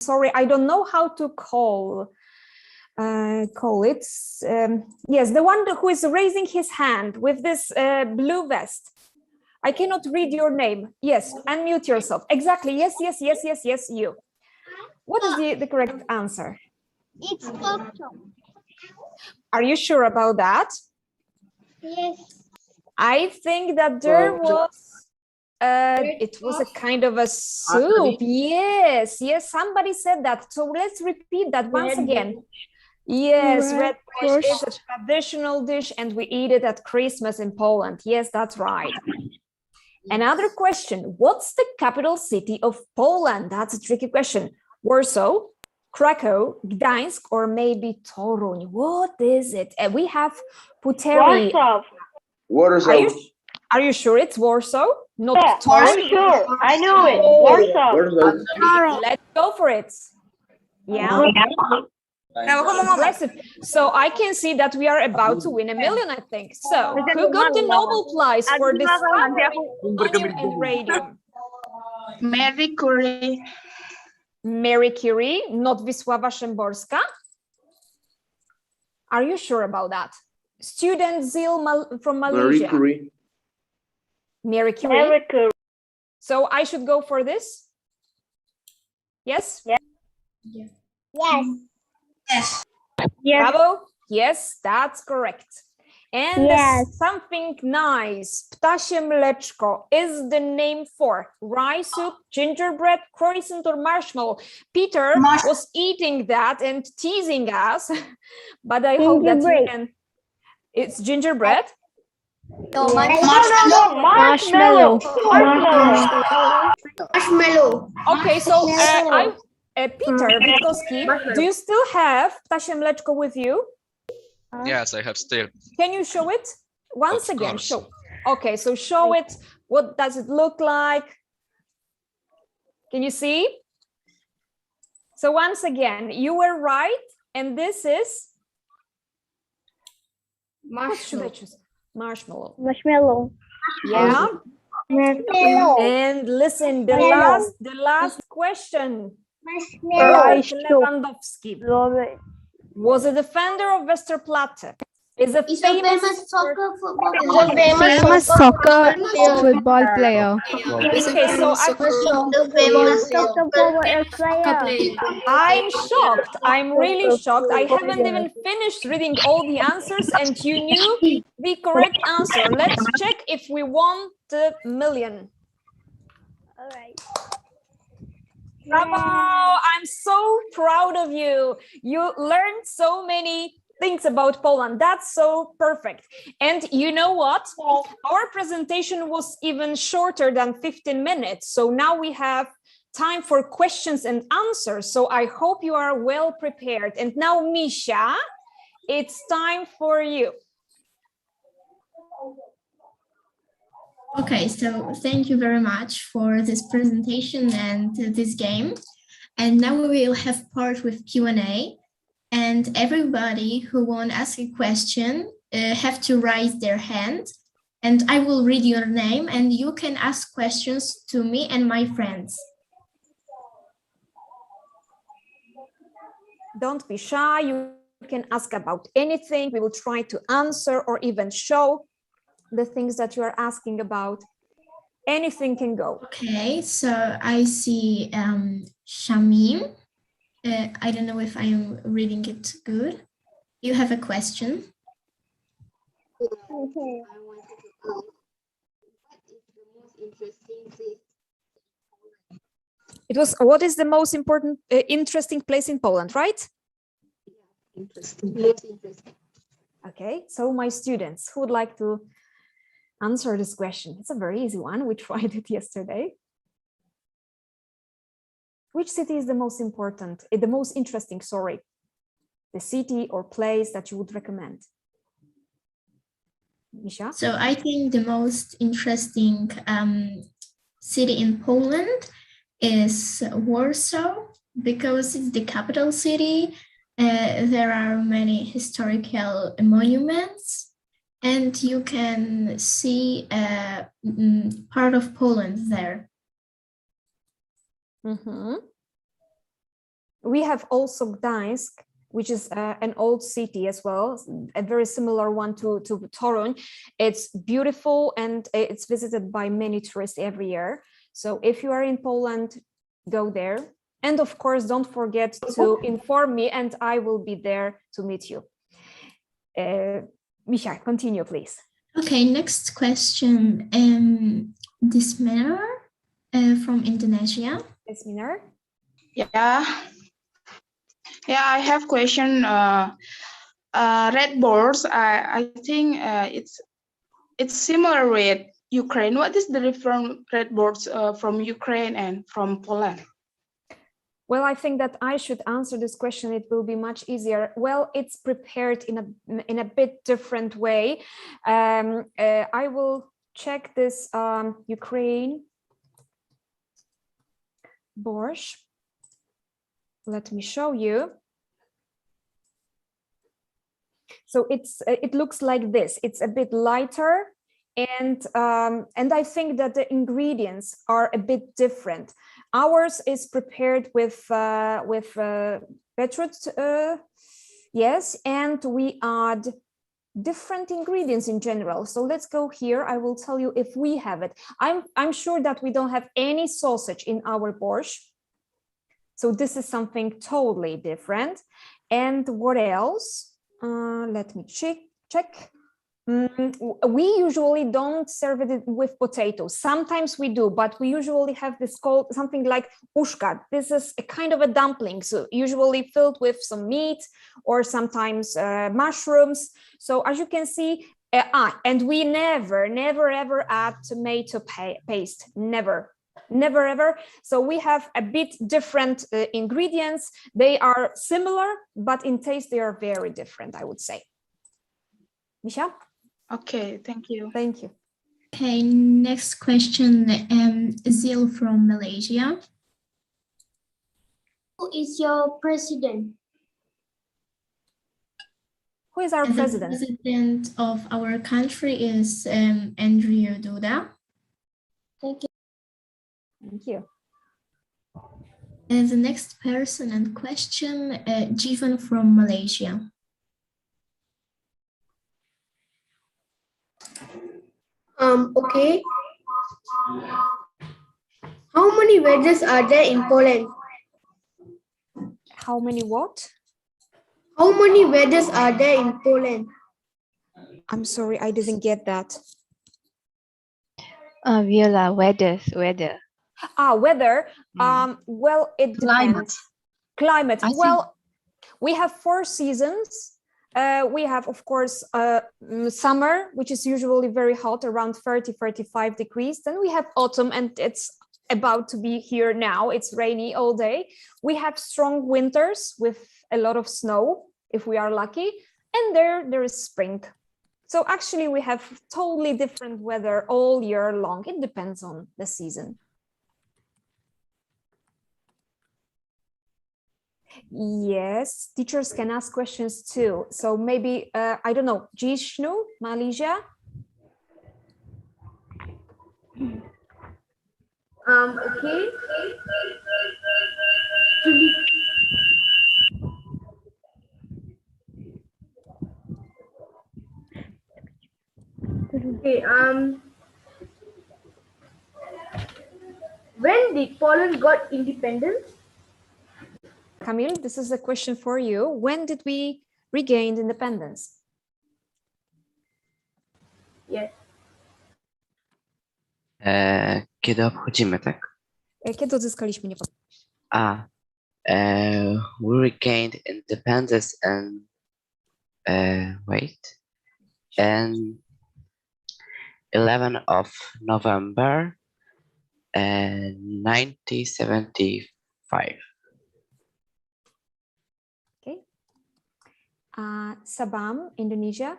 sorry, I don't know how to call it. Yes, the one who is raising his hand with this blue vest. I cannot read your name. Yes, unmute yourself. Exactly. Yes, yes, yes, yes, yes, you. What is the correct answer? It's Tokyo. Are you sure about that? Yes. I think that there was, it was a kind of a soup. Yes, yes, somebody said that. So let's repeat that once again. Yes, red fish is a traditional dish and we eat it at Christmas in Poland. Yes, that's right. Another question, what's the capital city of Poland? That's a tricky question. Warsaw, Krakow, Gdańsk, or maybe Toruń? What is it? We have Puteri. Warsaw. Are you sure it's Warsaw? Not Yeah, Toruń? I'm sure. I know it. Warsaw. Warsaw. Let's go for it. Yeah. Impressive. So I can see that we are about to win $1 million, I think. So who got the Nobel Prize for discovering and radium? Mary Curie. Mary Curie, not Wisława Szymborska. Are you sure about that? Student Zil from Malaysia. Marie Curie. Mary Curie. Mary Curie. So I should go for this? Yes? Yeah. Yes. Yes. Bravo. Yes, that's correct. And something nice, ptasie mleczko, is the name for rice soup, gingerbread, croissant, or marshmallow. Peter was eating that and teasing us, but I hope that you can. It's gingerbread? No, Marshmallow. marshmallow. Okay, so Peter Witkowski, do you still have ptasie mleczko with you? Yes, I have still. Can you show it once Of again? course. Show. Okay, so show it. What does it look like? Can you see? So once again, you were right, and this is what should I choose? Marshmallow. Marshmallow. Yeah. Marshmallow. And listen, the last question. Marshmallow. Lewandowski was a defender of Westerplatte. Is a He's a famous famous soccer football Famous soccer football player. Okay, so I'm shocked. I'm really shocked. I haven't even finished reading all the answers and you knew the correct answer. Let's check if we won the $1 million. All right. Bravo! I'm so proud of you. You learned so many things about Poland. That's so perfect. And you know what? Our presentation was even shorter than 15 minutes. So now we have time for questions and answers. So I hope you are well prepared. And now, Misha, it's time for you. Okay, so thank you very much for this presentation and this game. And now we will have part with Q&A. And everybody who want to ask a question have to raise their hand. And I will read your name and you can ask questions to me and my friends. Don't be shy. You can ask about anything. We will try to answer or even show the things that you are asking about. Anything can go. Okay, so I see Shamim. I don't know if I am reading it good. You have a question? It was, what is the most important, interesting place in Poland, right? Interesting. Okay, so my students who would like to answer this question. It's a very easy one. We tried it yesterday. Which city is the most important, the most interesting, sorry, the city or place that you would recommend? Misha? So I think the most interesting city in Poland is Warsaw because it's the capital city. There are many historical monuments and you can see part of Poland there. Mm-hmm. we have also Gdańsk, which is an old city as well, a very similar one to Torun. It's beautiful and it's visited by many tourists every year. So if you are in Poland, go there. And of course, don't forget to inform me and I will be there to meet you. Misha, continue, please. Okay, next question. Disminar from Indonesia. Disminar. Yeah. Yeah, I have question. Red boards. I think it's similar with Ukraine. What is the different red boards from Ukraine and from Poland? Well, I think that I should answer this question. It will be much easier. Well, it's prepared in a bit different way. I will check this Ukraine borscht. Let me show you. So it looks like this. It's a bit lighter, and I think that the ingredients are a bit different. Ours is prepared with beetroot, yes, and we add different ingredients in general. So let's go here. I will tell you if we have it. I'm sure that we don't have any sausage in our borscht. So this is something totally different. And what else? Let me check. We usually don't serve it with potatoes. Sometimes we do, but we usually have this called something like ushka. This is a kind of a dumpling, so usually filled with some meat or sometimes mushrooms. So as you can see, and we never ever add tomato paste. Never ever. So we have a bit different ingredients. They are similar, but in taste they are very different, I would say. Misha? Okay, thank you. Thank you. Okay, next question. Zil from Malaysia. Who is your president? Who is our president? The president of our country is Andrew Duda. Thank you. Thank you. And the next person and question, Jivan from Malaysia. Okay. How many weathers are there in Poland? How many what? How many weathers are there in Poland? I'm sorry, I didn't get that. Viola, weather. Weather. Well, it depends. Climate. Well, we have 4 seasons. We have, of course, summer, which is usually very hot, around 30-35 degrees. Then we have autumn, and it's about to be here now. It's rainy all day. We have strong winters with a lot of snow, if we are lucky. And there is spring. So actually, we have totally different weather all year long. It depends on the season. Yes, teachers can ask questions too. So maybe, I don't know, Jishnu, Malaysia? Okay. Okay, when did Poland got independence? Camille, this is a question for you. When did we regain independence? Yes. Kiedy obchodzimy, tak? Kiedy odzyskaliśmy niepodległość? We regained independence and and 11th of November 1975. Okay. Sabam, Indonesia.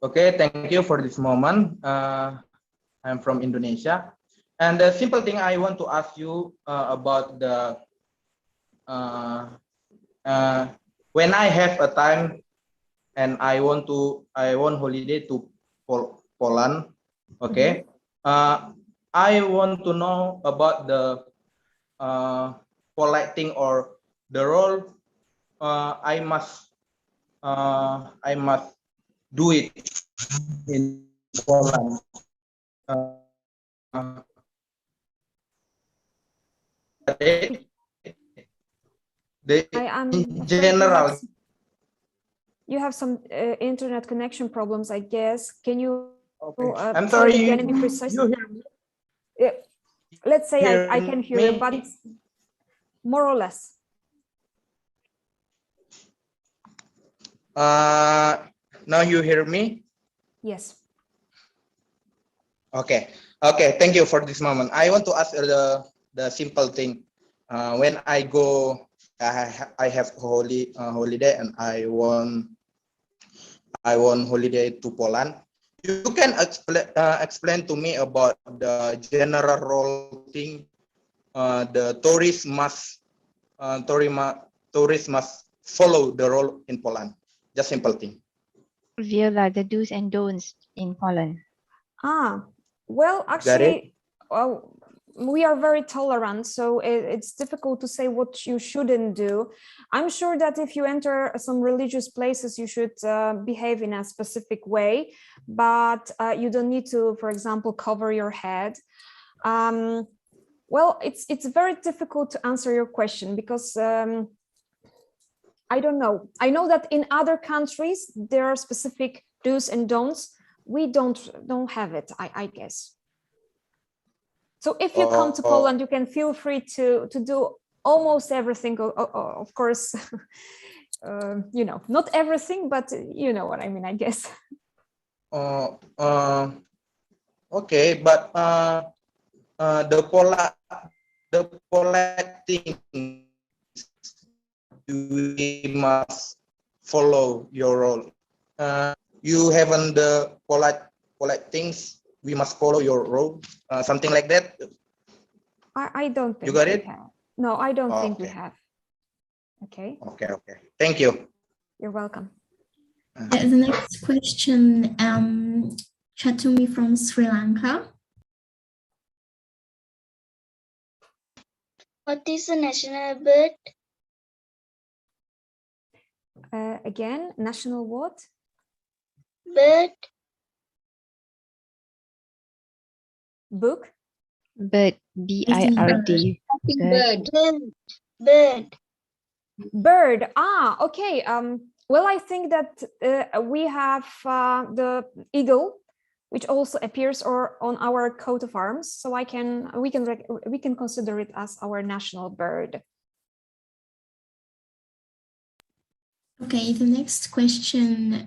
Okay, thank you for this moment. I'm from Indonesia. And the simple thing I want to ask you about the when I have a time and I want holiday to Poland. Okay, I want to know about the polite thing or the role I must do it in Poland. In general, you have some internet connection problems, I guess. Can you? I'm sorry. Again and be precise? You hear me? Let's say I can hear you, but it's more or less. Now you hear me? Yes. Okay. Okay. Thank you for this moment. I want to ask the simple thing. When I go, I have holiday and I want holiday to Poland. You can explain to me about the general role thing. The tourist must follow the role in Poland. Just simple thing. Viola, the do's and don'ts in Poland. Well, actually, we are very tolerant, so it's difficult to say what you shouldn't do. I'm sure that if you enter some religious places, you should behave in a specific way, but you don't need to, for example, cover your head. Well, it's very difficult to answer your question because I don't know. I know that in other countries there are specific do's and don'ts. We don't have it, I guess. So if you come to Poland, you can feel free to do almost everything. Of course, you know, not everything, but you know what I mean, I guess. Okay, but the polite thing, we must follow your role. You haven't the polite things. We must follow your role. Something like that. I don't think you got it. No, I don't think we have. Okay. Okay. Thank you. You're welcome. The next question, Chatumi from Sri Lanka. What is the national bird? Again, national what? Bird. Book? Bird, B-I-R-D. Bird. Bird. Okay. Well, I think that we have the eagle, which also appears on our coat of arms. So we can consider it as our national bird. Okay, the next question,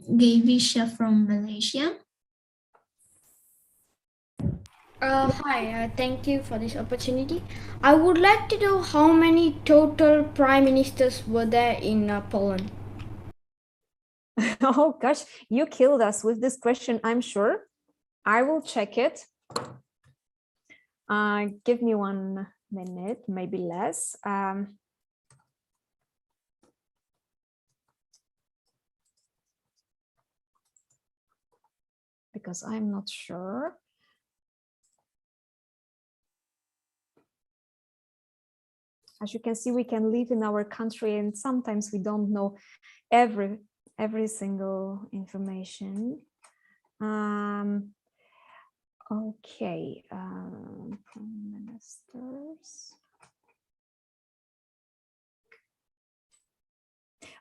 Gavisha from Malaysia. Hi, thank you for this opportunity. I would like to know how many total prime ministers were there in Poland? Oh gosh, you killed us with this question, I'm sure. I will check it. Give me 1 minute, maybe less. Because I'm not sure. As you can see, we can live in our country and sometimes we don't know every single information. Okay, prime ministers.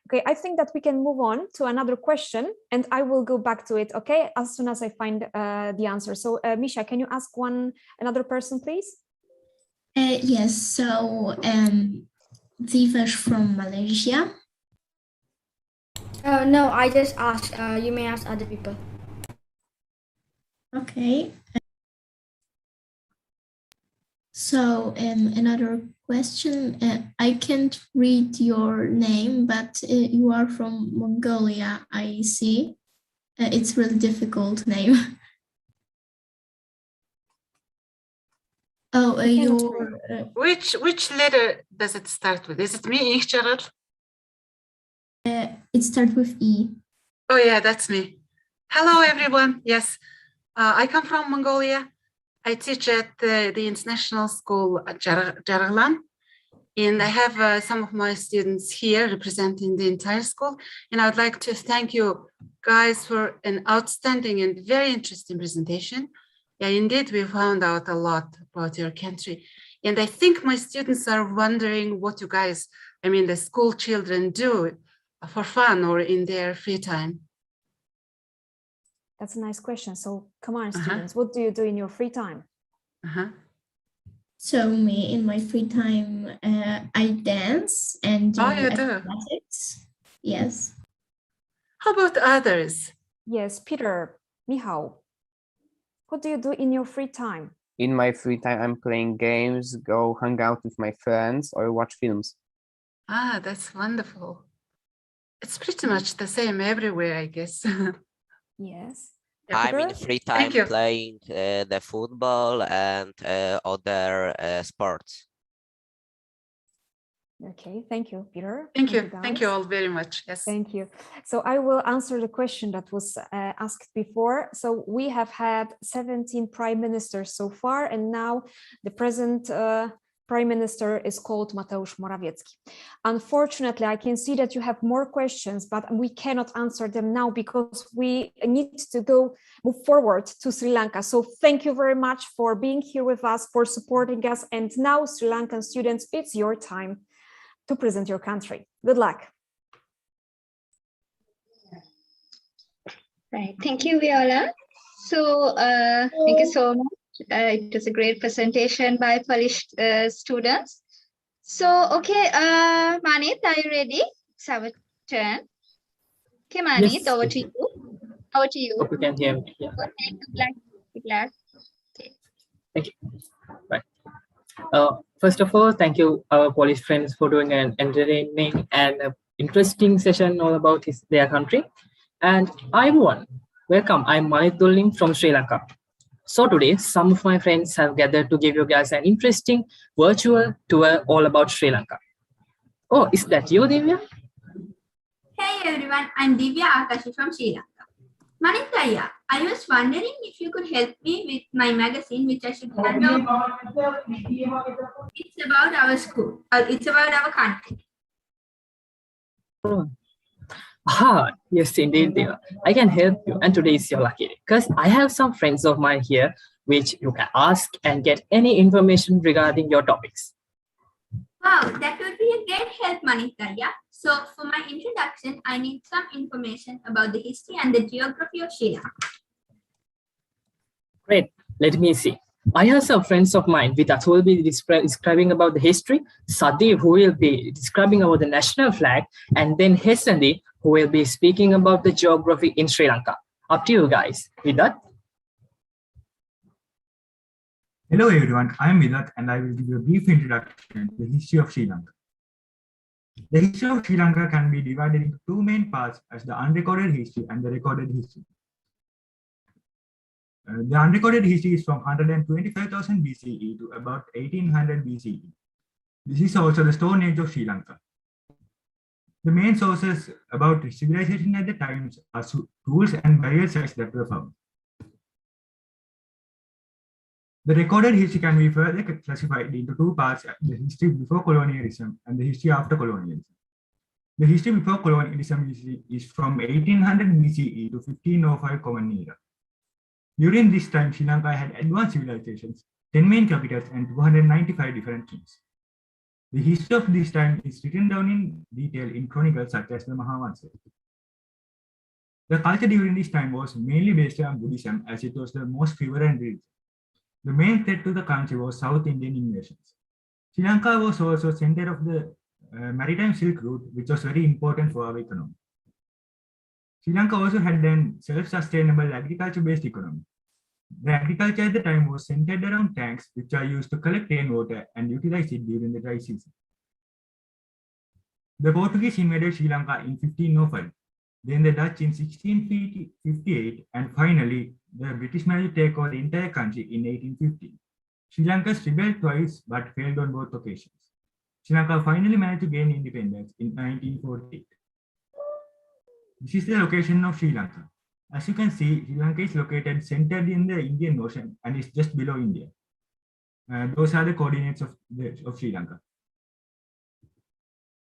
Okay, I think that we can move on to another question and I will go back to it, okay, as soon as I find the answer. So Misha, can you ask another person, please? Yes, so Divash from Malaysia. No, I just asked. You may ask other people. Okay. So another question. I can't read your name, but you are from Mongolia, I see. It's really difficult name. Oh, which letter does it start with? Is it me, Gerald? It starts with E. Oh yeah, that's me. Hello everyone. Yes, I come from Mongolia. I teach at the international school at Jaraglan, and I have some of my students here representing the entire school. And I would like to thank you guys for an outstanding and very interesting presentation. Yeah, indeed, we found out a lot about your country. And I think my students are wondering what you guys, I mean, the school children do for fun or in their free time. That's a nice question. So come on, students, what do you do in your free time? So me, in my free time, I dance and do you do? athletics. Yes. How about others? Yes, Peter, Michał, what do you do in your free time? In my free time, I'm playing games, go hang out with my friends, or watch films. Ah, that's wonderful. It's pretty much the same everywhere, I guess. Yes. I'm in free time playing the football and other sports. Okay, thank you, Peter. Thank you. Thank you all very much. Yes. Thank you. So I will answer the question that was asked before. So we have had 17 prime ministers so far, and now the present prime minister is called Mateusz Morawiecki. Unfortunately, I can see that you have more questions, but we cannot answer them now because we need to move forward to Sri Lanka. So thank you very much for being here with us, for supporting us. And now, Sri Lankan students, it's your time to present your country. Good luck. Right. Thank you, Viola. So thank you so much. It was a great presentation by Polish students. So, okay, Manit, are you ready? It's our turn. Okay, Manit, Yes. over to you. Over to you. Hope you can hear me. Yeah. Okay, glad. Okay. Thank you. Bye. First of all, thank you, our Polish friends, for doing an entertaining and interesting session all about their country. And everyone, welcome. I'm Manit Dulling from Sri Lanka. So today, some of my friends have gathered to give you guys an interesting virtual tour all about Sri Lanka. Oh, is that you, Divya? Hey everyone, I'm Divya Akashi from Sri Lanka. Manitaya, I was wondering if you could help me with my magazine, which I should handle. It's about our school. It's about our country. Oh. Ah, yes, indeed, Divya. I can help you, and today is your lucky day because I have some friends of mine here which you can ask and get any information regarding your topics. Wow, that would be a great help, Manitaya. So for my introduction, I need some information about the history and the geography of Sri Lanka. Great, let me see. I have some friends of mine who will be describing about the history, Sadi, who will be describing about the national flag, and then Hesandi, who will be speaking about the geography in Sri Lanka. Up to you guys. Vidat? Hello everyone, I am Vidat and I will give you a brief introduction to the history of Sri Lanka. The history of Sri Lanka can be divided into two main parts as the unrecorded history and the recorded history. The unrecorded history is from 125,000 BCE to about 1800 BCE. This is also the Stone Age of Sri Lanka. The main sources about civilization at the times are tools and burial sites that were found. The recorded history can be further classified into two parts: the history before colonialism and the history after colonialism. The history before colonialism is from 1800 BCE to 1505 Common Era. During this time, Sri Lanka had advanced civilizations, 10 main capitals, and 295 different kings. The history of this time is written down in detail in chronicles such as the Mahavansa. The culture during this time was mainly based on Buddhism, as it was the most prevalent religion. The main threat to the country was South Indian invasions. Sri Lanka was also center of the maritime Silk Route, which was very important for our economy. Sri Lanka also had a self-sustainable agriculture-based economy. The agriculture at the time was centered around tanks, which are used to collect rainwater and utilize it during the dry season. The Portuguese invaded Sri Lanka in 1505, then the Dutch in 1658, and finally, the British managed to take over the entire country in 1815. Sri Lanka rebelled twice but failed on both occasions. Sri Lanka finally managed to gain independence in 1948. This is the location of Sri Lanka. As you can see, Sri Lanka is located centered in the Indian Ocean and is just below India. Those are the coordinates of Sri Lanka.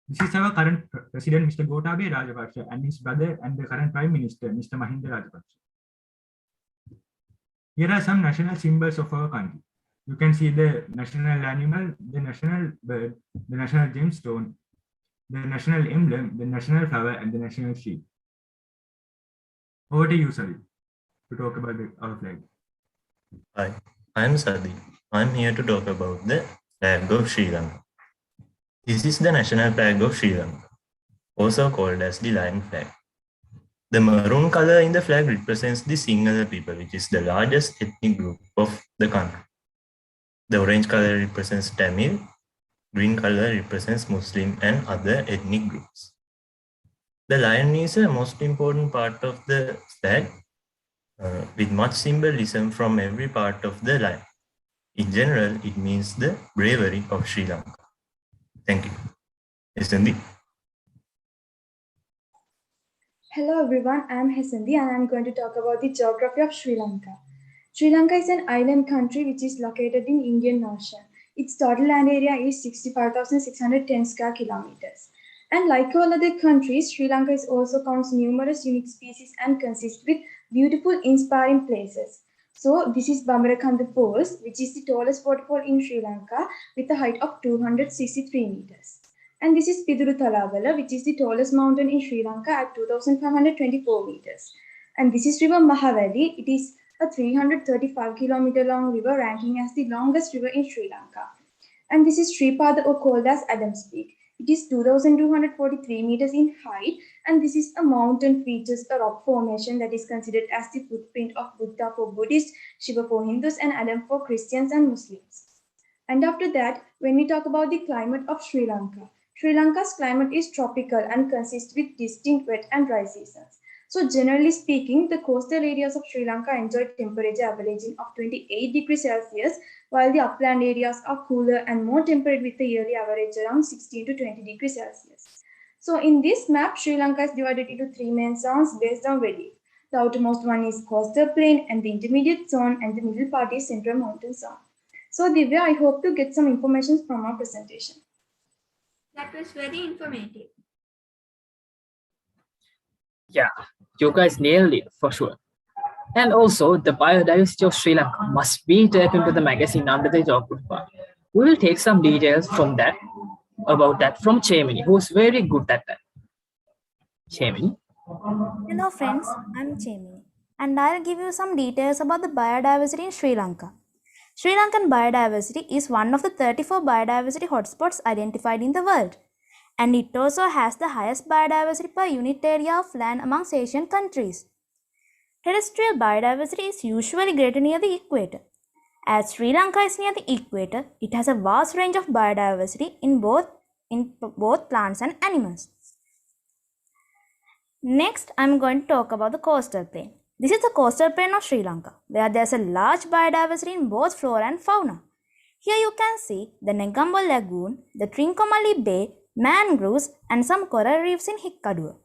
This is our current president, Mr. Gotabaya Rajapaksa, and his brother and the current prime minister, Mr. Mahinda Rajapaksa. Here are some national symbols of our country. You can see the national animal, the national bird, the national gemstone, the national emblem, the national flower, and the national sheep. Over to you, Sadi, to talk about our flag. Hi, I'm Sadi. I'm here to talk about the flag of Sri Lanka. This is the national flag of Sri Lanka, also called as the lion flag. The maroon color in the flag represents the Sinhala people, which is the largest ethnic group of the country. The orange color represents Tamil, green color represents Muslim and other ethnic groups. The lion is a most important part of the flag, with much symbolism from every part of the lion. In general, it means the bravery of Sri Lanka. Thank you. Hesendi. Hello everyone, I am Hesendi and I am going to talk about the geography of Sri Lanka. Sri Lanka is an island country which is located in Indian Ocean. Its total land area is 65,610 square kilometers. And like all other countries, Sri Lanka is also counts numerous unique species and consists with beautiful, inspiring places. So this is Bambarakanda Falls, which is the tallest waterfall in Sri Lanka with a height of 263 meters. And this is Piduru Talagala, which is the tallest mountain in Sri Lanka at 2,524 meters. And this is River Mahavali. It is a 335 kilometer long river ranking as the longest river in Sri Lanka. And this is Sripada, or called as Adam's Peak. It is 2,243 meters in height, and this is a mountain features a rock formation that is considered as the footprint of Buddha for Buddhists, Shiva for Hindus, and Adam for Christians and Muslims. And after that, when we talk about the climate of Sri Lanka, Sri Lanka's climate is tropical and consists with distinct wet and dry seasons. So generally speaking, the coastal areas of Sri Lanka enjoy temperature averaging of 28 degrees Celsius, while the upland areas are cooler and more temperate with a yearly average around 16 to 20 degrees Celsius. So in this map, Sri Lanka is divided into three main zones based on relief. The outermost one is coastal plain, and the intermediate zone, and the middle part is central mountain zone. So Divya, I hope to get some information from our presentation. That was very informative. Yeah, you guys nailed it for sure. And also, the biodiversity of Sri Lanka must be taken to the magazine under the geography part. We will take some details from that, about that from Chemini, who was very good at that. Chemini. Hello friends, I'm Chemini, and I'll give you some details about the biodiversity in Sri Lanka. Sri Lankan biodiversity is one of the 34 biodiversity hotspots identified in the world, and it also has the highest biodiversity per unit area of land amongst Asian countries. Terrestrial biodiversity is usually greater near the equator. As Sri Lanka is near the equator, it has a vast range of biodiversity in both plants and animals. Next, I'm going to talk about the coastal plain. This is the coastal plain of Sri Lanka, where there's a large biodiversity in both flora and fauna. Here you can see the Negombo Lagoon, the Trincomalee Bay, mangroves, and some coral reefs in Hikkadua.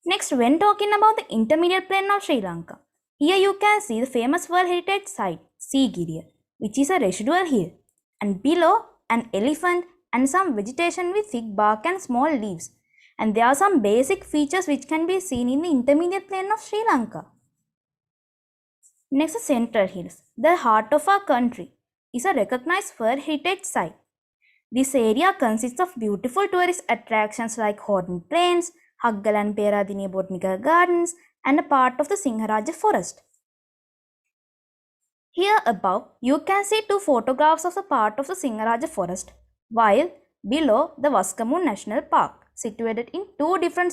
Next, when talking about the intermediate plain of Sri Lanka, here you can see the famous World Heritage Site, Sigiriya, which is a residual hill, and below an elephant and some vegetation with thick bark and small leaves. And there are some basic features which can be seen in the intermediate plain of Sri Lanka. Next, the Central Hills, the heart of our country, is a recognized World Heritage Site. This area consists of beautiful tourist attractions like Horton Plains, Haggal and Peradini Botanical Gardens, and a part of the Singharaja Forest. Here above, you can see two photographs of the part of the Singharaja Forest, while below the Vaskamu National Park, situated in two different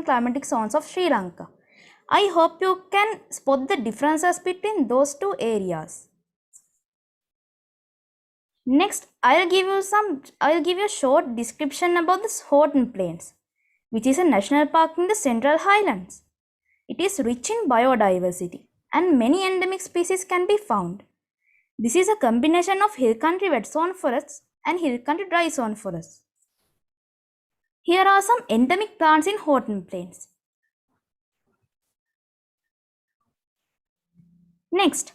climatic zones of Sri Lanka. I hope you can spot the differences between those two areas. Next, I'll give you a short description about the Horton Plains, which is a national park in the Central Highlands. It is rich in biodiversity, and many endemic species can be found. This is a combination of hill country wet zone forests and hill country dry zone forests. Here are some endemic plants in Horton Plains. Next,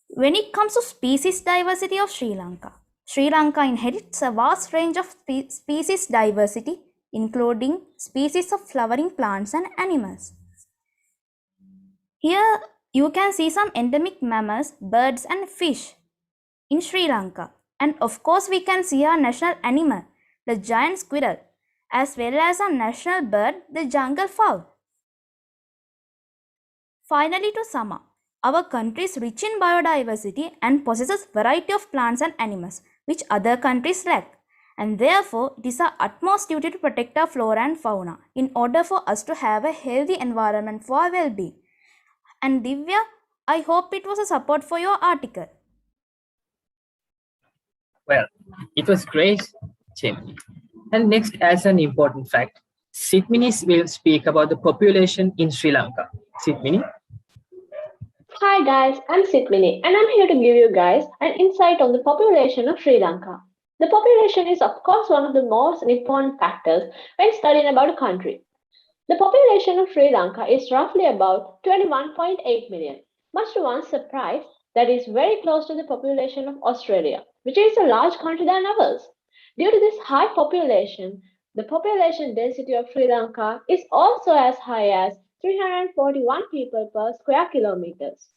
when it comes to species diversity of Sri Lanka inherits a vast range of species diversity, including species of flowering plants and animals. Here you can see some endemic mammals, birds and fish in Sri Lanka. And of course we can see our national animal, the giant squirrel, as well as our national bird, the jungle fowl. Finally, to sum up, our country is rich in biodiversity and possesses variety of plants and animals which other countries lack. And therefore, it is our utmost duty to protect our flora and fauna in order for us to have a healthy environment for our well-being. And Divya, I hope it was a support for your article. Well, it was great, Jim. And next, as an important fact, Sidmini will speak about the population in Sri Lanka. Sidmini? Hi guys, I'm Sidmini and I'm here to give you guys an insight on the population of Sri Lanka. The population is of course one of the most important factors when studying about a country. The population of Sri Lanka is roughly about 21.8 million. Much to one's surprise, that is very close to the population of Australia, which is a large country than ours. Due to this high population, the population density of Sri Lanka is also as high as 341 people per square kilometers.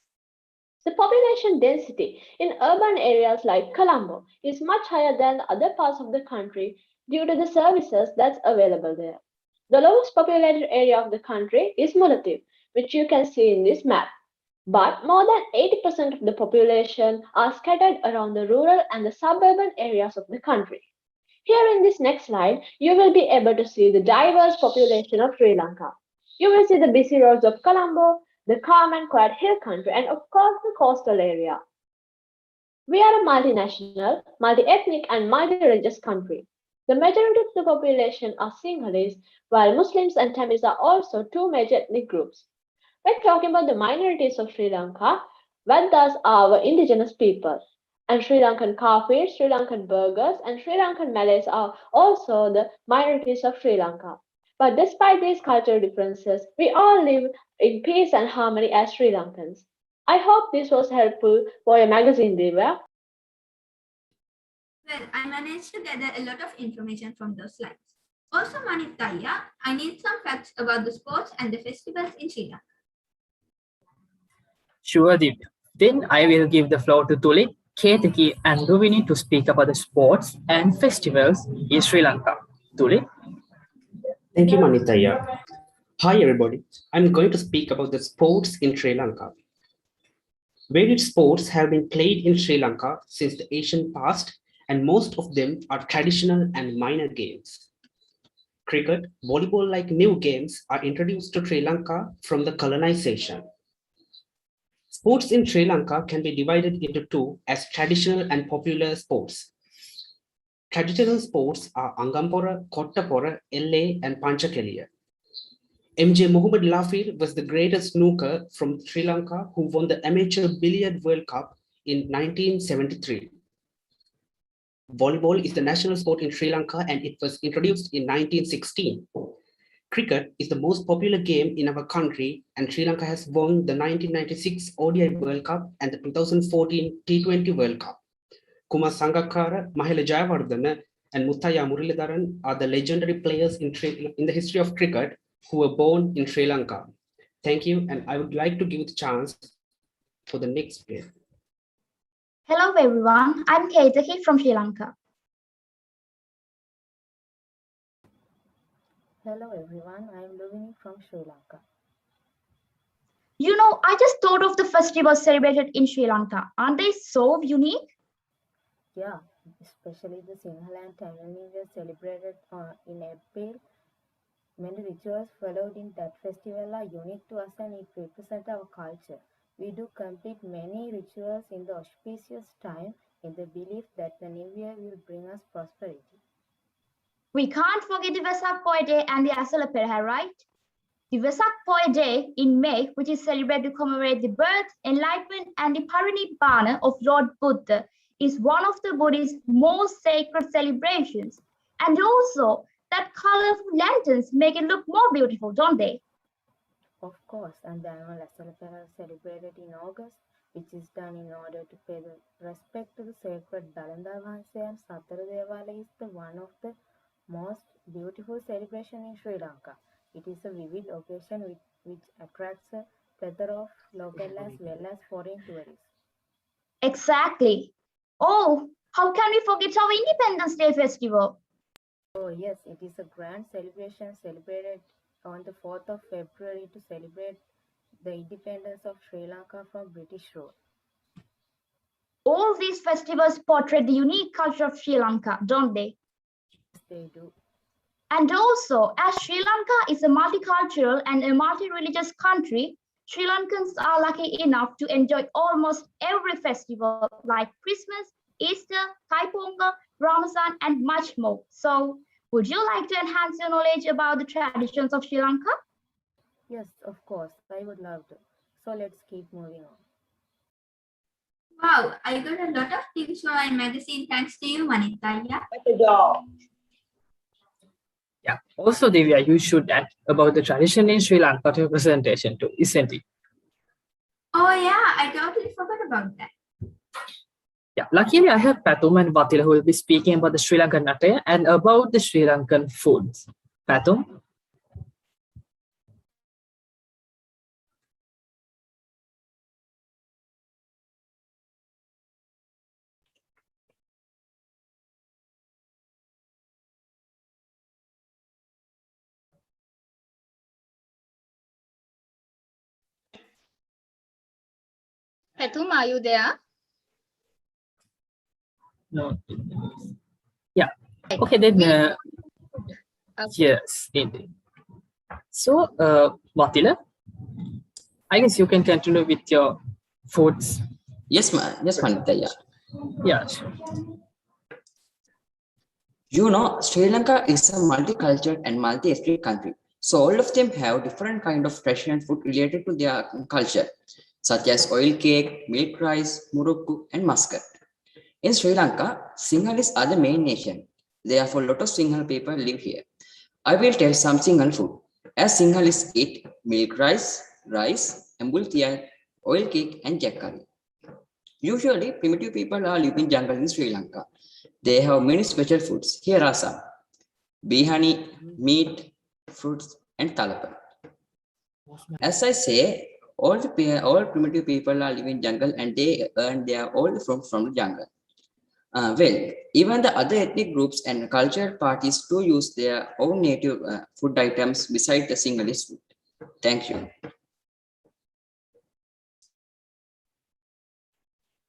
The population density in urban areas like Colombo is much higher than the other parts of the country due to the services that's available there. The lowest populated area of the country is Mullaitivu, which you can see in this map. But more than 80% of the population are scattered around the rural and the suburban areas of the country. Here in this next slide, you will be able to see the diverse population of Sri Lanka. You will see the busy roads of Colombo, the calm and quiet hill country, and of course the coastal area. We are a multinational, multi-ethnic and multi-religious country. The majority of the population are Sinhalese, while Muslims and Tamils are also two major ethnic groups. When talking about the minorities of Sri Lanka, Vedas are our indigenous people, and Sri Lankan Kafirs, Sri Lankan Burghers, and Sri Lankan Malays are also the minorities of Sri Lanka. But despite these cultural differences, we all live in peace and harmony as Sri Lankans. I hope this was helpful for your magazine, Divya. Well, I managed to gather a lot of information from those slides. Also, Manitaya, I need some facts about the sports and the festivals in Sri Lanka. Sure, Divya. Then I will give the floor to Tuli, Ketaki, and Rovini to speak about the sports and festivals in Sri Lanka. Tuli? Thank you, Manitaya. Hi, everybody. I'm going to speak about the sports in Sri Lanka. Varied sports have been played in Sri Lanka since the ancient past, and most of them are traditional and minor games. Cricket, volleyball-like new games are introduced to Sri Lanka from the colonization. Sports in Sri Lanka can be divided into two as traditional and popular sports. Traditional sports are Angampora, Kottapora, LA, and Panchakeliya. MJ Mohammad Lafir was the greatest snooker from Sri Lanka who won the Amateur Billiard World Cup in 1973. Volleyball is the national sport in Sri Lanka and it was introduced in 1916. Cricket is the most popular game in our country and Sri Lanka has won the 1996 ODI World Cup and the 2014 T20 World Cup. Kumar Sangakkara, Mahela Jayawardena, and Muthaiya Muralidharan are the legendary players in the history of cricket who were born in Sri Lanka. Thank you, and I would like to give the chance for the next player. Hello everyone, I'm Ketaki from Sri Lanka. Hello everyone, I'm Rovini from Sri Lanka. You know, I just thought of the festivals celebrated in Sri Lanka. Aren't they so unique? Yeah, especially the Sinhala and Tamil New Year celebrated in April. Many rituals followed in that festival are unique to us and it represents our culture. We do complete many rituals in the auspicious time in the belief that the new year will bring us prosperity. We can't forget the Vesak Poy Day and the Asala Perha, right? The Vesak Poy Day in May, which is celebrated to commemorate the birth, enlightenment, and the Parinibbana of Lord Buddha, is one of the Buddhist most sacred celebrations. And also, that colorful lanterns make it look more beautiful, don't they? Of course, and the annual Asalapera is celebrated in August, which is done in order to pay the respect to the sacred Dalanda Vanse, and Satara Devala is the one of the most beautiful celebration in Sri Lanka. It is a vivid occasion which attracts a plethora of local as well as foreign tourists. Exactly. Oh, how can we forget our Independence Day festival? Oh yes, it is a grand celebration celebrated on the 4th of February to celebrate the independence of Sri Lanka from British rule. All these festivals portray the unique culture of Sri Lanka, don't they? Yes, they do. And also, as Sri Lanka is a multicultural and a multi-religious country, Sri Lankans are lucky enough to enjoy almost every festival like Christmas, Easter, Thai Pongal, Ramadan, and much more. So, would you like to enhance your knowledge about the traditions of Sri Lanka? Yes, of course, I would love to. So let's keep moving on. Wow, I got a lot of tips for my magazine thanks to you, Manitaya. Yeah. Also, Divya, you should add about the tradition in Sri Lanka to your presentation too, isn't it? Oh yeah, I totally forgot about that. Yeah. Luckily, I have Patum and Vatila who will be speaking about the Sri Lankan attire and about the Sri Lankan foods. Patum? Patum, are you there? No. Yeah. Okay, then. Yes, indeed. So, Vatila, I guess you can continue with your foods. Yes, Manitaya. Yeah, sure. You know, Sri Lanka is a multicultural and multi-ethnic country. So all of them have different kind of traditional food related to their culture, such as oil cake, milk rice, murukku, and muscat. In Sri Lanka, Sinhalese are the main nation. Therefore, a lot of Sinhala people live here. I will tell some Sinhala food. As Sinhalese eat milk rice, embul tiai, oil cake, and jack curry. Usually, primitive people are living in jungle in Sri Lanka. They have many special foods. Here are some: bee honey, meat, fruits, and talapa. As I say, all primitive people are living in jungle and they earn their all from the jungle. Well, even the other ethnic groups and cultural parties do use their own native food items besides the Sinhalese food. Thank you.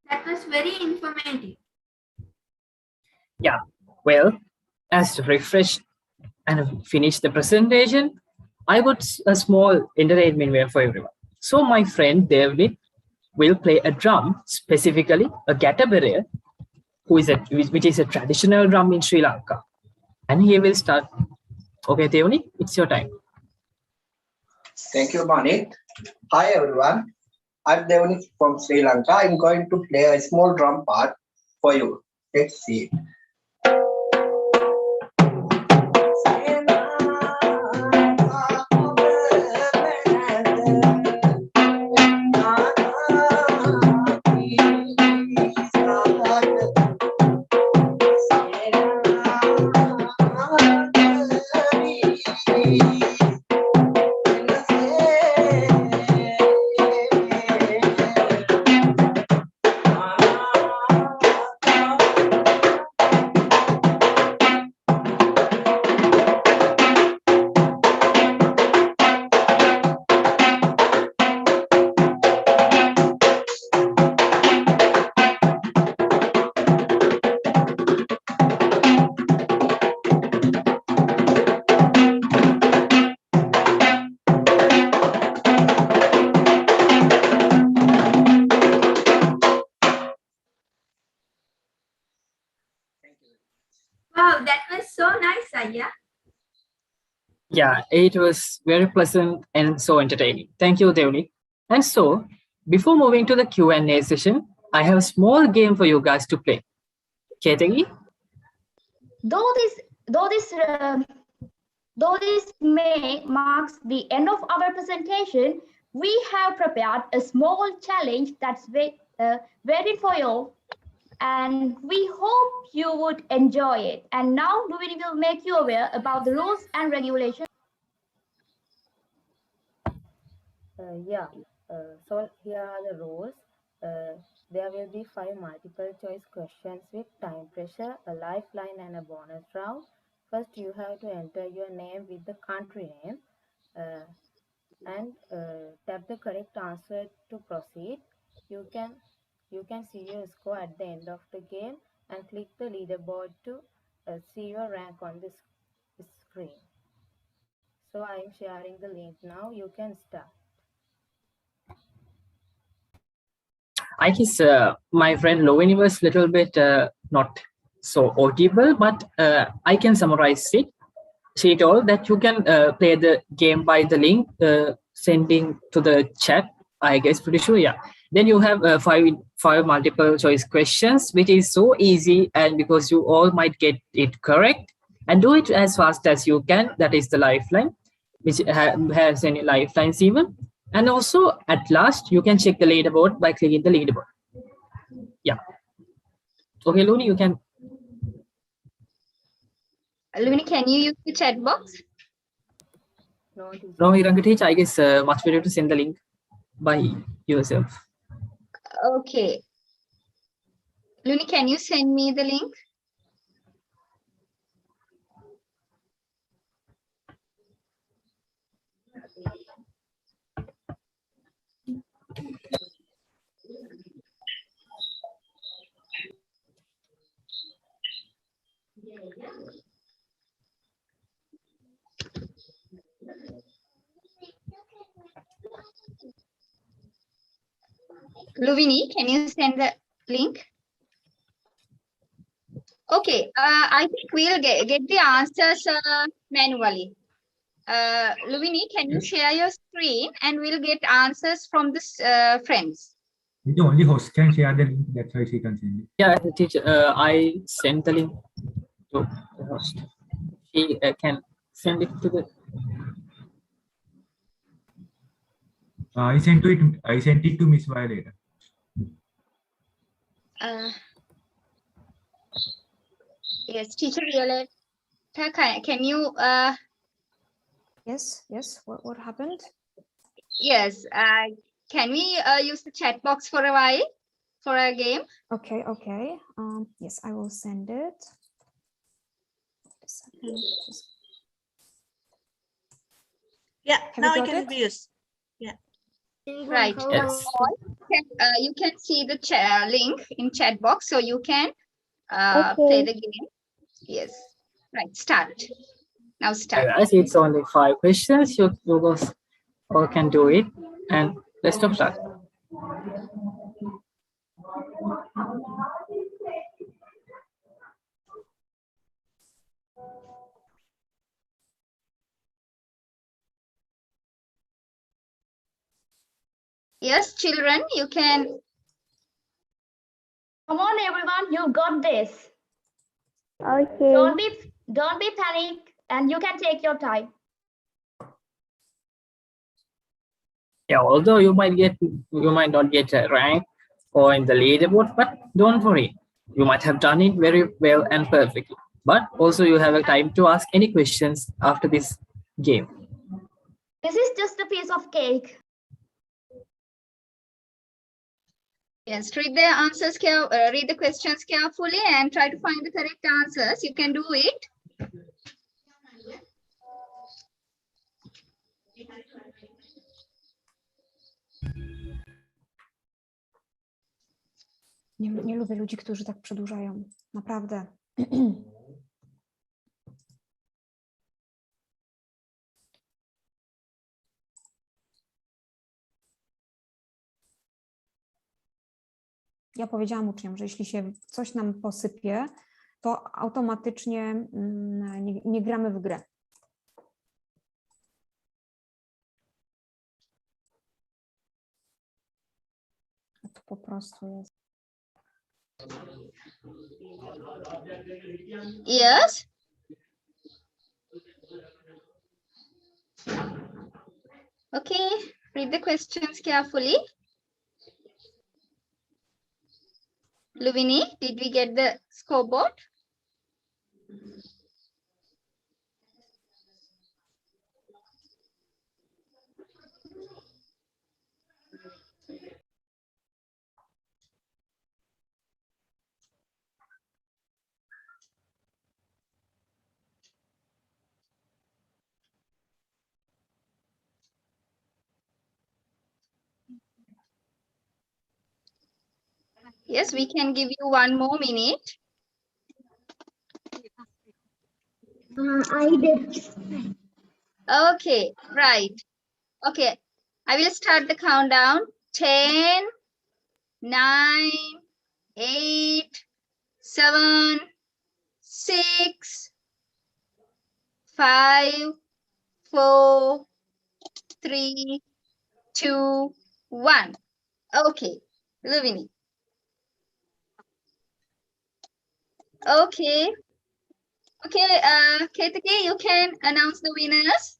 That was very informative. Yeah, well, as to refresh and finish the presentation, I got a small entertainment for everyone. So my friend David will play a drum, specifically a gatabere, which is a traditional drum in Sri Lanka. And he will start. Okay, Devani, it's your time. Thank you, Manit. Hi, everyone. I'm Devani from Sri Lanka. I'm going to play a small drum part for you. Let's see. Wow, that was so nice, Aya. Yeah, it was very pleasant and so entertaining. Thank you, Devani. And so, before moving to the Q&A session, I have a small game for you guys to play. Ketegi? Though this Though this May marks the end of our presentation, we have prepared a small challenge that's waiting for you, and we hope you would enjoy it. And now Louis will make you aware about the rules and regulations. So here are the rules. There will be 5 multiple choice questions with time pressure, a lifeline and a bonus round. First, you have to enter your name with the country name and tap the correct answer to proceed. You can see your score at the end of the game and click the leaderboard to see your rank on the screen. So I am sharing the link now. You can start. I guess my friend Lovini was a little bit not so audible, but I can summarize it. She told that you can play the game by the link sending to the chat. I guess pretty sure, yeah. Then you have five multiple choice questions, which is so easy, and because you all might get it correct, and do it as fast as you can. That is the lifeline, which has any lifelines even. And also, at last, you can check the leaderboard by clicking the leaderboard. Yeah. Okay, Looney, you can. Lumini, can you use the chat box? No, Irangatich, I guess much better to send the link by yourself. Okay. Luni, can you send me the link? Luvini, can you send the link? Okay, I think we'll get the answers manually. Luvini, can you share your screen and we'll get answers from the friends? The only host can share the link, that's why she can send it. Yeah, teacher, I sent the link to the host. She can send it to the. I sent it to Miss Violeta. Yes, teacher Violeta, can you? Yes. What happened? Yes. Can we use the chat box for a while for a game? Okay. Yes, I will send it. A second. Yeah, Have now you it got can it? be used. Yeah. Right. Yes. You can see the link in chat box, so you can Okay. play the game. Yes. Right. Start. Now start. Guys, it's only 5 questions. You guys all can do it, and let's start. Yes, children, you can. Come on, everyone, you got this. Okay. Don't be panicked, and you can take your time. Yeah, although you might not get a rank or in the leaderboard, but don't worry. You might have done it very well and perfectly. But also you have a time to ask any questions after this game. This is just a piece of cake. Yes, read the answers, read the questions carefully and try to find the correct answers. You can do it. Nie lubię ludzi, którzy tak przedłużają. Naprawdę. Ja powiedziałam uczniom, że jeśli się coś nam posypie, to automatycznie nie gramy w grę. To po prostu jest. Yes. Okay, read the questions carefully. Luvini, did we get the scoreboard? Yes, we can give you 1 more minute. I did. Okay, right. Okay, I will start the countdown. 10, 9, 8, 7, 6, 5, 4, 3, 2, 1. Okay, Luvini. Okay. Okay, Ketake, you can announce the winners.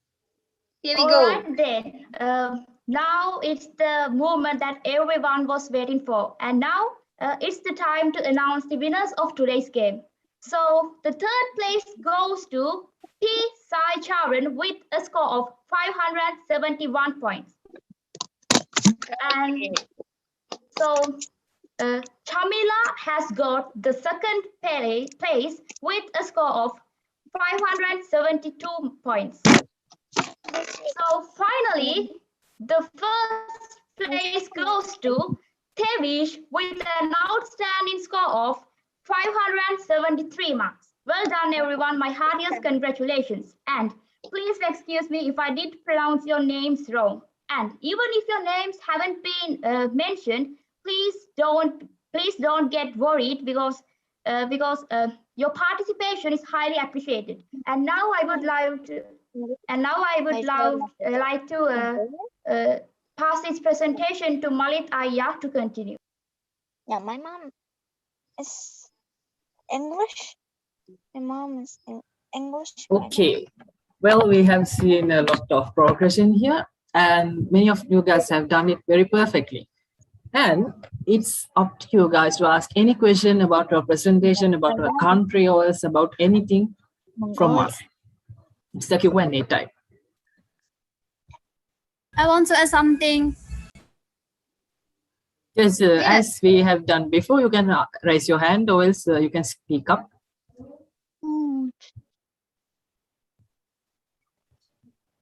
Here we All go. right then. Now it's the moment that everyone was waiting for. And now it's the time to announce the winners of today's game. So the third place goes to P. Sai Charan with a score of 571 points. And so Chamila has got the second place with a score of 572 points. So finally, the first place goes to Tevish with an outstanding score of 573 marks. Well done, everyone. My heartiest congratulations. And please excuse me if I did pronounce your names wrong. And even if your names haven't been mentioned, please don't get worried because your participation is highly appreciated. And now I would like to pass this presentation to Malit Ayah to continue. Yeah, my mom is English. My mom is English. Okay. Well, we have seen a lot of progression here, and many of you guys have done it very perfectly. And it's up to you guys to ask any question about our presentation, about our country, or else about anything from us. It's the Q&A time. I want to add something. Yes, as we have done before, you can raise your hand, or else you can speak up.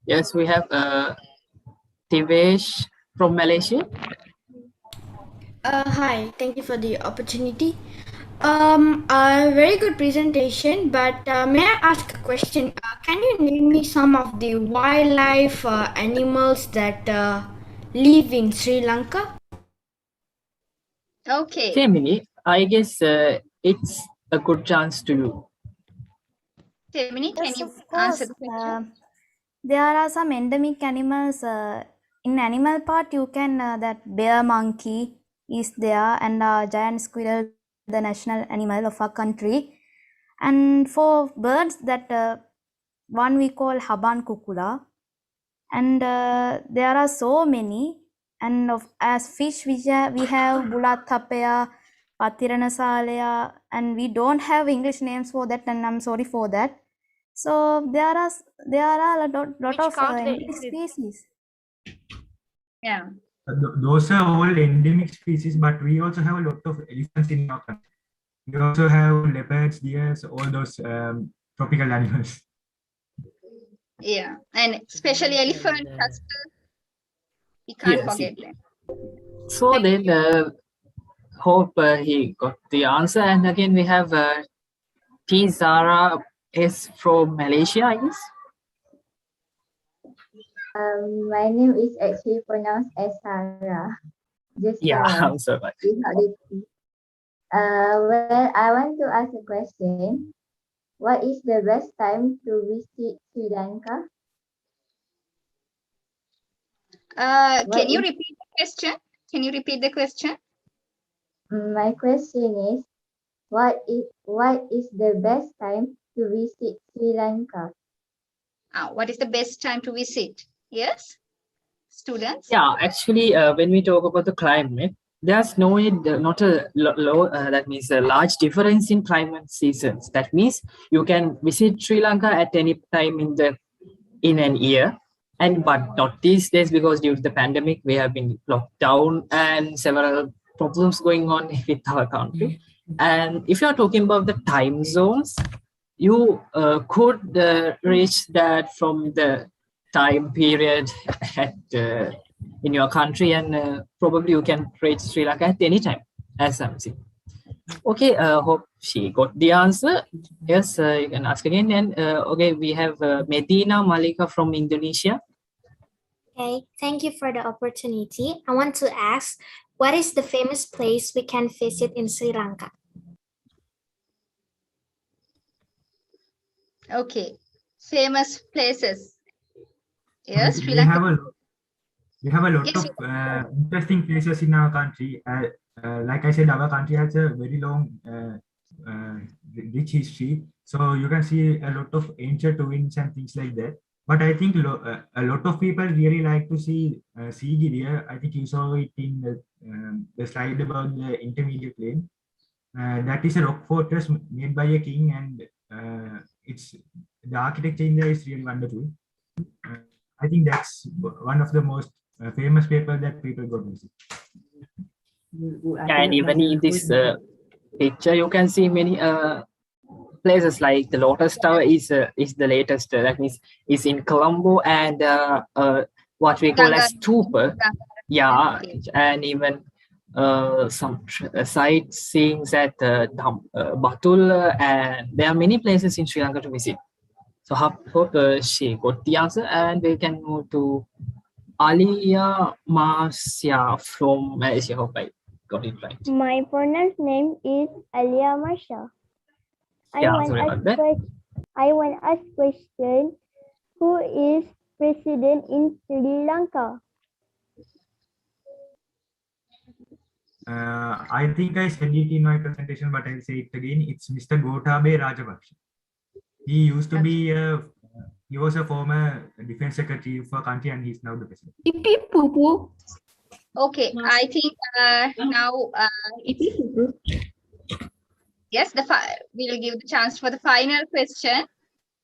Yes, we have Tivesh from Malaysia. Hi, thank you for the opportunity. A very good presentation, but may I ask a question? Can you name me some of the wildlife animals that live in Sri Lanka? Okay. Femini, I guess it's a good chance to you. Temini, can Yes, you of answer course. the question? There are some endemic animals. In animal part, you can that bear monkey is there, and giant squirrel, the national animal of our country. And for birds, that one we call haban kukula. And there are so many. And as fish, we have bulat thapea, patiranasalea, and we don't have English names for that, and I'm sorry for that. So there are a lot of endemic species. Yeah. Those are all endemic species, but we also have a lot of elephants in our country. We also have leopards, deers, all those tropical animals. Yeah, and especially elephant, we can't Yes. forget them. So then, hope he got the answer. And again, we have T. Zara is from Malaysia, I guess. My name is actually pronounced as Sarah. Just Yeah, Sarah. I'm sorry. Well, I want to ask a question. What is the best time to visit Sri Lanka? Can you repeat the question? Can you repeat the question? My question is, what is the best time to visit Sri Lanka? What is the best time to visit? Yes, students? Yeah, actually, when we talk about the climate, there's not a low, that means a large difference in climate seasons. That means you can visit Sri Lanka at any time in an year, but not these days, because due to the pandemic we have been locked down and several problems going on with our country. And if you are talking about the time zones, you could reach that from the time period at in your country, and probably you can reach Sri Lanka at any time, as I'm saying. Okay, hope she got the answer. Yes, you can ask again. And okay, we have Medina Malika from Indonesia. Okay, thank you for the opportunity. I want to ask, what is the famous place we can visit in Sri Lanka? Okay, famous places. Yes, Sri Lanka. We have a lot Yes, of interesting places in our country. Like I said, our country has a very long, rich history. So you can see a lot of ancient ruins and things like that. But I think a lot of people really like to see Sigiriya. I think you saw it in the slide about the intermediate plain. That is a rock fortress made by a king, and it's the architecture in there is really wonderful. I think that's one of the most famous people that people go to see. And even in this picture, you can see many places like the Lotus Tower is the latest. That means it's in Colombo, and what we call as Stupa. Yeah, and even some sightseeing at Batul, and there are many places in Sri Lanka to visit. So hope she got the answer, and we can move to Alia Marcia from Malaysia. Hope I got it right. My partner's name is Alia Marcia. I want to ask question. Who is president in Sri Lanka? I think I said it in my presentation, but I'll say it again. It's Mr. Gotabaya Rajapaksa. He used to be he was a former defense secretary for country, and he's now the president. Okay, I think now yes, we'll give the chance for the final question.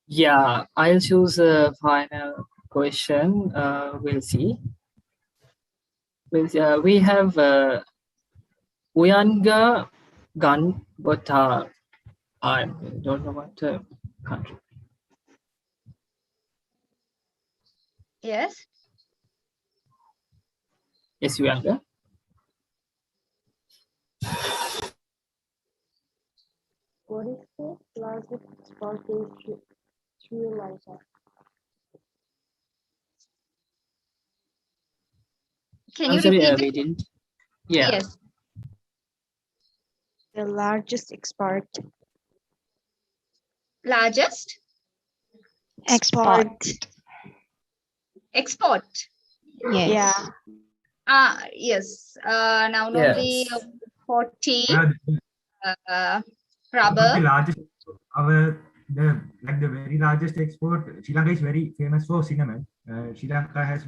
Yeah, I'll choose a final question. We'll see. We have Uyanga Ganbota. I don't know what country. Yes. Yes, Uyanga. What is the largest export in Sri Lanka? Can you repeat it? We didn't. Yeah. Yes. The largest export. Largest? Export. Export. Yes. Yeah. Yes. Now normally 40 rubber. The largest, the very largest export. Sri Lanka is very famous for cinnamon. Sri Lanka has,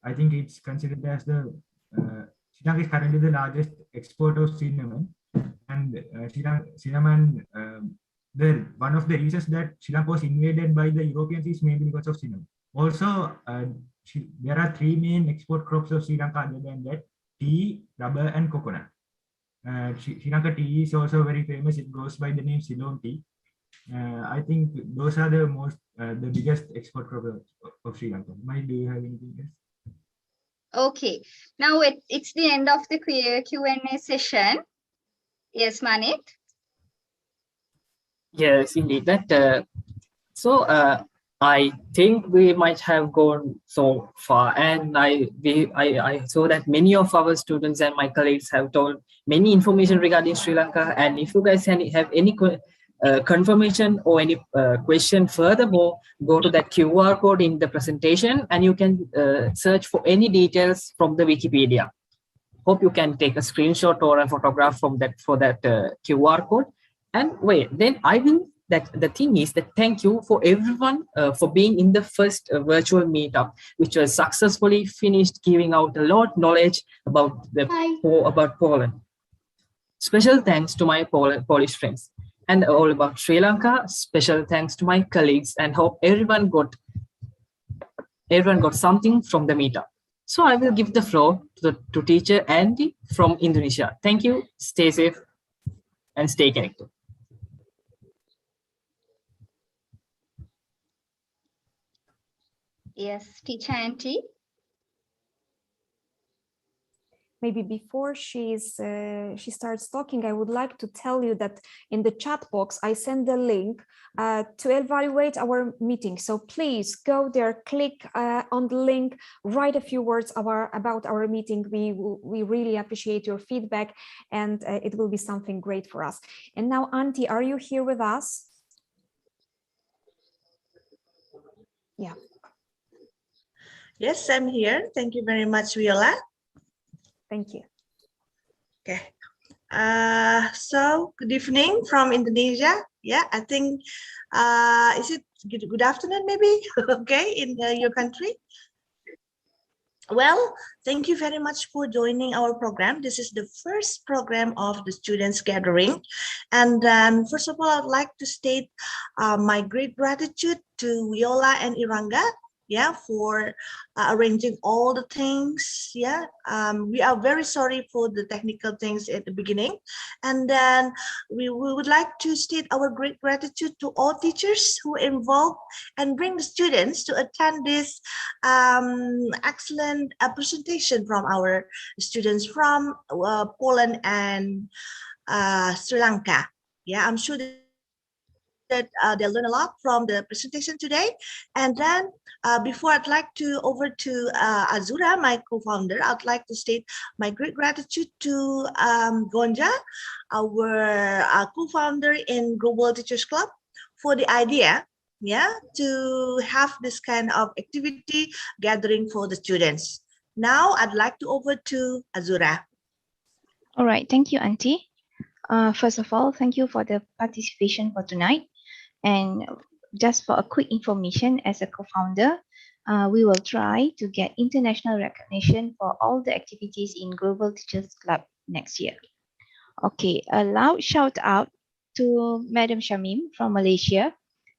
I think it's considered as the Sri Lanka is currently the largest exporter of cinnamon, and cinnamon. One of the reasons that Sri Lanka was invaded by the Europeans is mainly because of cinnamon. Also, there are three main export crops of Sri Lanka other than that: tea, rubber, and coconut. Sri Lanka tea is also very famous. It goes by the name Ceylon tea. I think those are the biggest export crop of Sri Lanka. Mike, do you have anything else? Okay. Now it's the end of the Q&A session. Yes, Manit. Yes, indeed. That I think we might have gone so far, and I saw that many of our students and my colleagues have told many information regarding Sri Lanka. And if you guys have any confirmation or any question furthermore, go to that QR code in the presentation, and you can search for any details from the Wikipedia. Hope you can take a screenshot or a photograph from that for that QR code. And wait, then I will the thing is that thank you for everyone for being in the first virtual meetup, which was successfully finished, giving out a lot of knowledge about about Poland. Special thanks to my Polish friends, and all about Sri Lanka. Special thanks to my colleagues, and hope everyone got something from the meetup. So I will give the floor to teacher Andy from Indonesia. Thank you. Stay safe and stay connected. Yes, teacher Auntie. Maybe before she starts talking, I would like to tell you that in the chat box, I send the link to evaluate our meeting. So please go there, click on the link, write a few words about our meeting. We really appreciate your feedback, and it will be something great for us. And now, Auntie, are you here with us? Yeah. Yes, I'm here. Thank you very much, Viola. Thank you. Okay. So good evening from Indonesia. Yeah, I think, is it good afternoon maybe? Okay, in your country. Well, thank you very much for joining our program. This is the first program of the students gathering. And first of all, I'd like to state my great gratitude to Viola and Iranga, yeah, for arranging all the things. Yeah, we are very sorry for the technical things at the beginning. And then we would like to state our great gratitude to all teachers who involved and bring the students to attend this excellent presentation from our students from Poland and Sri Lanka. Yeah, I'm sure that they'll learn a lot from the presentation today. And then before I'd like to over to Azura, my co-founder, I'd like to state my great gratitude to Gonja, our co-founder in Global Teachers Club, for the idea, yeah, to have this kind of activity gathering for the students. Now I'd like to over to Azura. All right, thank you, Auntie. First of all, thank you for the participation for tonight. And just for a quick information, as a co-founder, we will try to get international recognition for all the activities in Global Teachers Club next year. Okay, a loud shout out to Madam Shamim from Malaysia,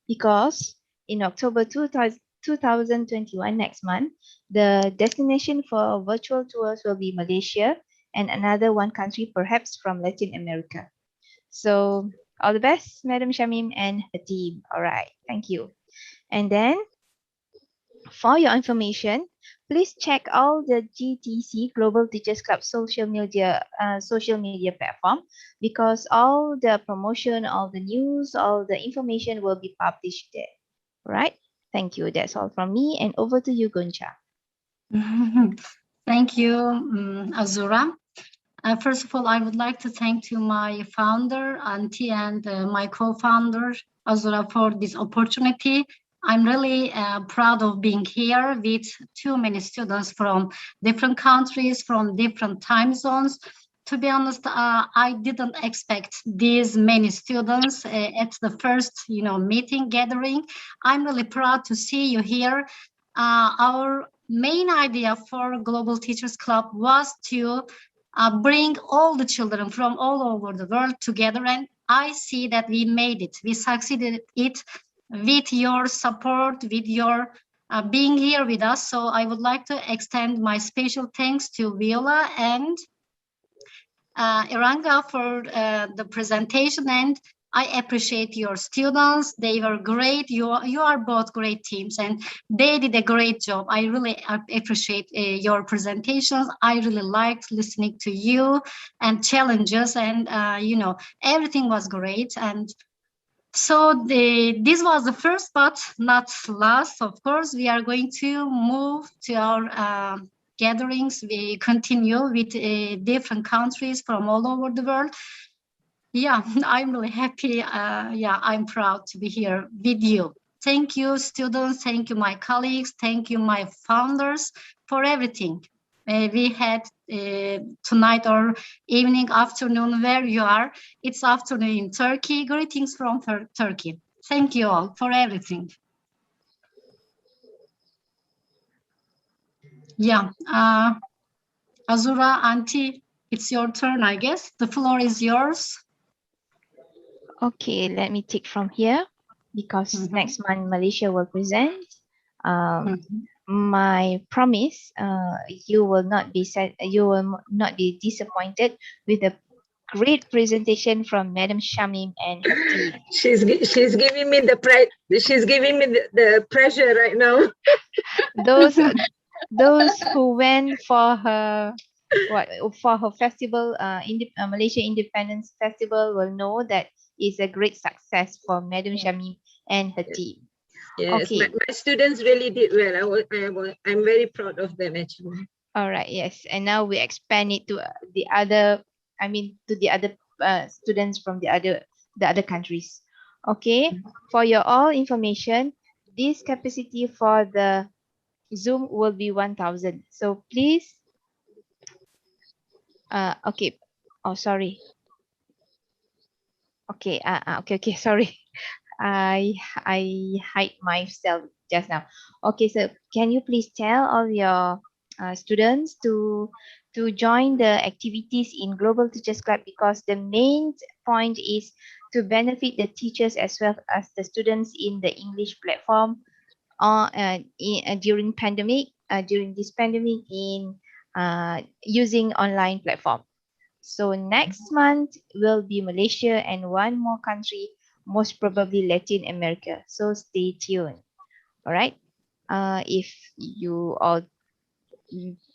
because in October 2021, next month, the destination for virtual tours will be Malaysia and another one country, perhaps from Latin America. So all the best, Madam Shamim and the team. All right, thank you. And then for your information, please check all the GTC Global Teachers Club social media platform, because all the promotion, all the news, all the information will be published there. All right, thank you. That's all from me, and over to you, Goncha. Thank you, Azura. First of all, I would like to thank to my founder, Auntie, and my co-founder, Azura, for this opportunity. I'm really proud of being here with too many students from different countries, from different time zones. To be honest, I didn't expect these many students at the first, meeting gathering. I'm really proud to see you here. Our main idea for Global Teachers Club was to bring all the children from all over the world together, and I see that we made it. We succeeded it with your support, with your being here with us. So I would like to extend my special thanks to Viola and Iranga for the presentation, and I appreciate your students. They were great. You are both great teams, and they did a great job. I really appreciate your presentations. I really liked listening to you and challenges, and everything was great. And so this was the first, but not last. Of course, we are going to move to our gatherings. We continue with different countries from all over the world. Yeah, I'm really happy. Yeah, I'm proud to be here with you. Thank you, students. Thank you, my colleagues. Thank you, my founders, for everything. We had tonight or evening, afternoon, where you are. It's afternoon in Turkey. Greetings from Turkey. Thank you all for everything. Yeah, Azura, Auntie, it's your turn, I guess. The floor is yours. Okay, let me take from here because next month Malaysia will present. My promise, you will not be disappointed with a great presentation from Madam Shamim and her team. She's giving me the pressure right now. Those who went for her festival, Malaysia Independence Festival, will know that it's a great success for Madam Shamim and her team. Yes, okay. my students really did well. I'm very proud of them actually. All right, yes, and now we expand it to the other. To the other students from the other countries. Okay, for your all information, this capacity for the Zoom will be 1,000. So please, okay. Oh, sorry. Okay, okay, sorry. I hide myself just now. Okay, so can you please tell all your students to join the activities in Global Teachers Club, because the main point is to benefit the teachers as well as the students in the English platform during this pandemic in using online platform. So next month will be Malaysia and one more country, most probably Latin America. So stay tuned. All right. If you all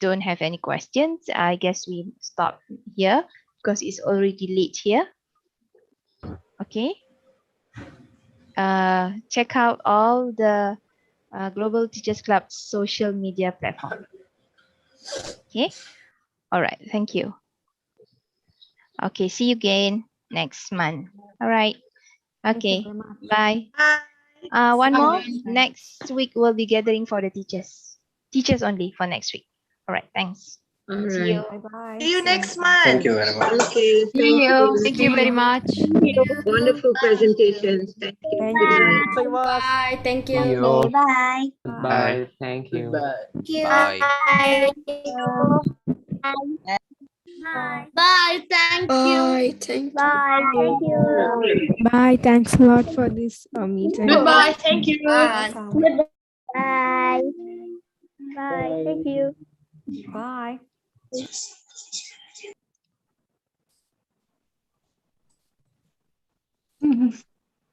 don't have any questions, I guess we stop here because it's already late here. Okay. Check out all the Global Teachers Club social media platform. Okay. All right. Thank you. Okay. See you again next month. All right. Okay. Bye. One more. Next week we'll be gathering for the teachers. Teachers only for next week. All right. Thanks. All See you. right. Bye-bye. See you next month. Thank you very much. Okay. Thank you very much. Wonderful presentations. Thank you. Thank Good you. night. Bye. Thank you. you. Bye. Bye. Thank you. Thank you. Bye. Bye. Bye. Bye. Thank you. Bye. Thank you. Bye. Thanks a lot for this meeting. Goodbye. Thank you. Bye. Bye. Bye. Thank you. Bye.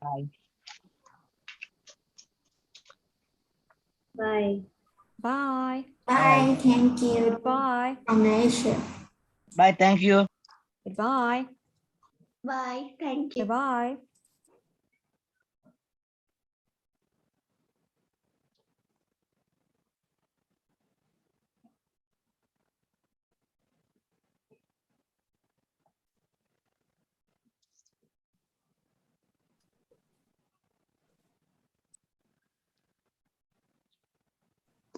Bye. Bye. Bye. Bye. Thank you. Goodbye. From Asia. Bye. Thank you. Goodbye. Bye. Thank you. Bye-bye.